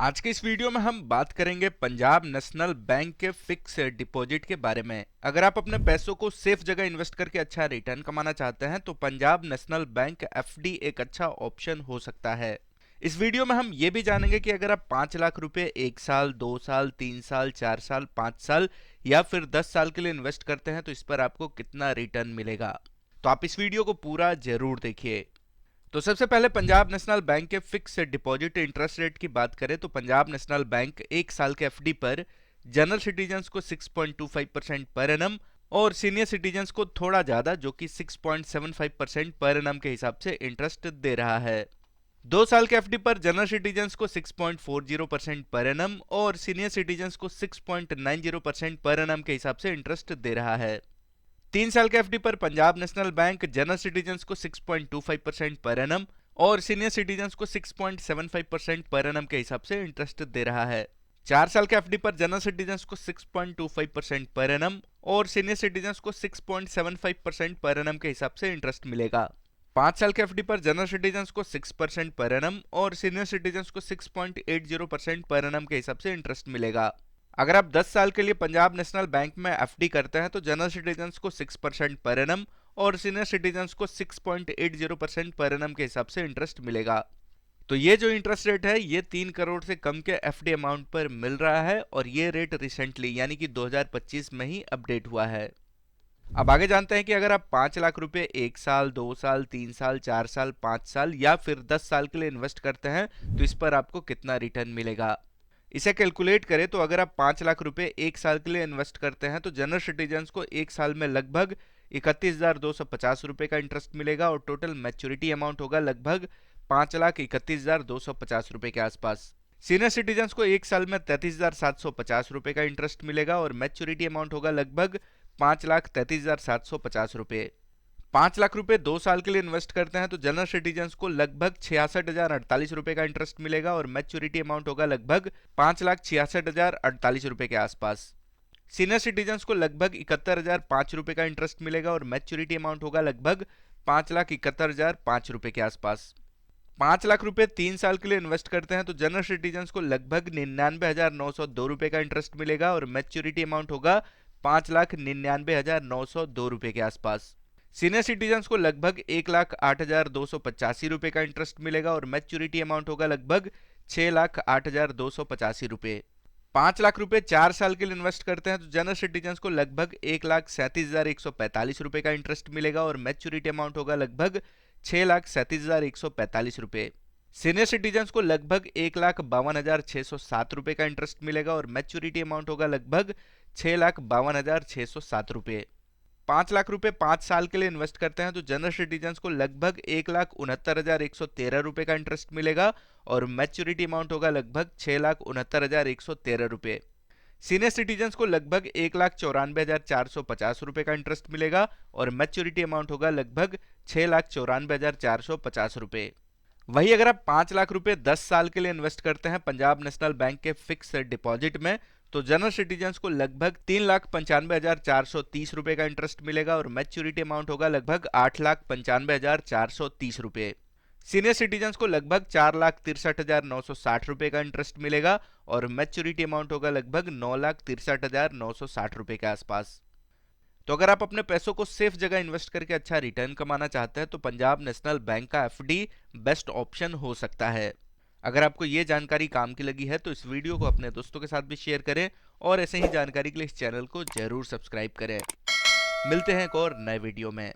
आज के इस वीडियो में हम बात करेंगे पंजाब नेशनल बैंक के फिक्स डिपॉजिट के बारे में। अगर आप अपने पैसों को सेफ जगह इन्वेस्ट करके अच्छा रिटर्न कमाना चाहते हैं तो पंजाब नेशनल बैंक एफडी एक अच्छा ऑप्शन हो सकता है। इस वीडियो में हम ये भी जानेंगे कि अगर आप 5 लाख रुपए 1 साल, 2 साल, 3 साल, 4 साल, 5 साल या फिर 10 साल के लिए इन्वेस्ट करते हैं तो इस पर आपको कितना रिटर्न मिलेगा। तो आप इस वीडियो को पूरा जरूर देखिए। तो सबसे पहले पंजाब नेशनल बैंक के फिक्स डिपॉजिट इंटरेस्ट रेट की बात करें तो पंजाब नेशनल बैंक 1 साल के एफडी पर जनरल सिटीजन्स को 6.25% पर एनम और सीनियर सिटीजन्स को थोड़ा ज्यादा जो कि 6.75% पर एनम के हिसाब से इंटरेस्ट दे रहा है। 2 साल के एफडी पर जनरल सिटीजन्स को 6.40% पर एनम और सीनियर सिटीजन्स को 6.90% पर एनम के हिसाब से इंटरेस्ट दे रहा है। 3 साल के एफडी पर Punjab national bank general citizens को 6.25% पर एनम और सीनियर सिटीजन्स को 6.75% पर एनम के हिसाब से इंटरेस्ट दे रहा है। 4 साल के एफडी पर जनरल सिटीजन्स को 6.25% पर एनम और सीनियर सिटीजन्स को 6.75% पर एनम के हिसाब से इंटरेस्ट मिलेगा। 5 साल के एफडी पर जनरल सिटीजन्स को 6% पर एनम और सीनियर सिटीजन्स को 6.80% पर एनम के हिसाब से इंटरेस्ट मिलेगा। अगर आप 10 साल के लिए पंजाब नेशनल बैंक में एफडी करते हैं तो जनरल सिटीजन्स को 6% पर एनम और सीनियर सिटीजन्स को 6.80% पर एनम के हिसाब से इंटरेस्ट मिलेगा। तो ये जो इंटरेस्ट रेट है ये 3 करोड़ से कम के एफडी अमाउंट पर मिल रहा है और ये रेट रिसेंटली यानी कि 2025 में ही अपडेट हुआ है। अब आगे जानते हैं कि अगर आप 5 लाख रुपए 1 साल, 2 साल, 3 साल, 4 साल, 5 साल या फिर 10 साल के लिए इन्वेस्ट करते हैं तो इस पर आपको कितना रिटर्न मिलेगा। इसे कैलकुलेट करें तो अगर आप 5 लाख रुपए 1 साल के लिए इन्वेस्ट करते हैं तो जनरल सिटीजन्स को 1 साल में लगभग 31,250 रुपए का इंटरेस्ट मिलेगा और टोटल मैच्योरिटी अमाउंट होगा लगभग 5,31,250 रुपए के आसपास। सीनियर सिटीजन्स को 1 साल में 33,750 रुपए का इंटरेस्ट मिलेगा और मैच्योरिटी अमाउंट होगा लगभग 5,33,750 रुपए। 5 लाख रुपए 2 साल के लिए इन्वेस्ट करते हैं तो जनरल सिटीजन्स को लगभग 66,048 रुपए का इंटरेस्ट मिलेगा और मैच्योरिटी अमाउंट होगा लगभग 5,66,048 रुपए के आसपास। सीनियर सिटीजन्स को लगभग 71,005 रुपए का इंटरेस्ट मिलेगा और मैच्योरिटी अमाउंट होगा लगभग 5,71,005 रुपए के आसपास। 5 लाख रुपए 3 साल के लिए इन्वेस्ट करते हैं तो जनरल सिटीजन्स को लगभग 99,902 रुपए का इंटरेस्ट मिलेगा और मैच्योरिटी अमाउंट होगा 5,99,902 रुपए के आसपास। सीनियर सिटीजन्स को लगभग 1,08,285 रुपए का इंटरेस्ट मिलेगा और मैच्योरिटी अमाउंट होगा लगभग 6,08,285 रुपए। 5 लाख रुपए 4 साल के लिए इन्वेस्ट करते हैं तो जनरल सिटीजन्स को लगभग 1,37,145 रुपए का इंटरेस्ट मिलेगा और मैच्योरिटी अमाउंट होगा लगभग 6,37,145 रुपए। सीनियर सिटीजन्स को लगभग 1,52,607 रुपए का इंटरेस्ट मिलेगा और मैच्योरिटी अमाउंट होगा लगभग 6,52,607 रुपए। 5 लाख रुपए 5 साल के लिए इन्वेस्ट करते हैं तो जनरल सिटीजन्स को लगभग 1,69,113 रुपए का इंटरेस्ट मिलेगा और मैच्योरिटी अमाउंट होगा लगभग 6,69,113 रुपए। सीनियर सिटीजन्स को लगभग 1,94,450 रुपए का इंटरेस्ट मिलेगा और मैच्योरिटी अमाउंट होगा लगभग 6,94,450 रुपए। वही अगर आप 5 लाख रुपए 10 साल के लिए इन्वेस्ट करते हैं पंजाब नेशनल बैंक के फिक्स डिपॉजिट में तो जनरल सिटीजन्स को लगभग 3,95,430 रुपए का इंटरेस्ट मिलेगा और मैच्योरिटी अमाउंट होगा लगभग 8,95,430 रुपए। सीनियर सिटीजन्स को लगभग 4,63,960 रुपए का इंटरेस्ट मिलेगा और मैच्योरिटी अमाउंट होगा लगभग 9,63,960 रुपए के आसपास। तो अगर आप अपने पैसों को सेफ जगह इन्वेस्ट करके अच्छा रिटर्न कमाना चाहते हैं तो पंजाब नेशनल बैंक का एफडी बेस्ट ऑप्शन हो सकता है। अगर आपको ये जानकारी काम की लगी है तो इस वीडियो को अपने दोस्तों के साथ भी शेयर करें और ऐसे ही जानकारी के लिए इस चैनल को जरूर सब्सक्राइब करें। मिलते हैं एक और नए वीडियो में।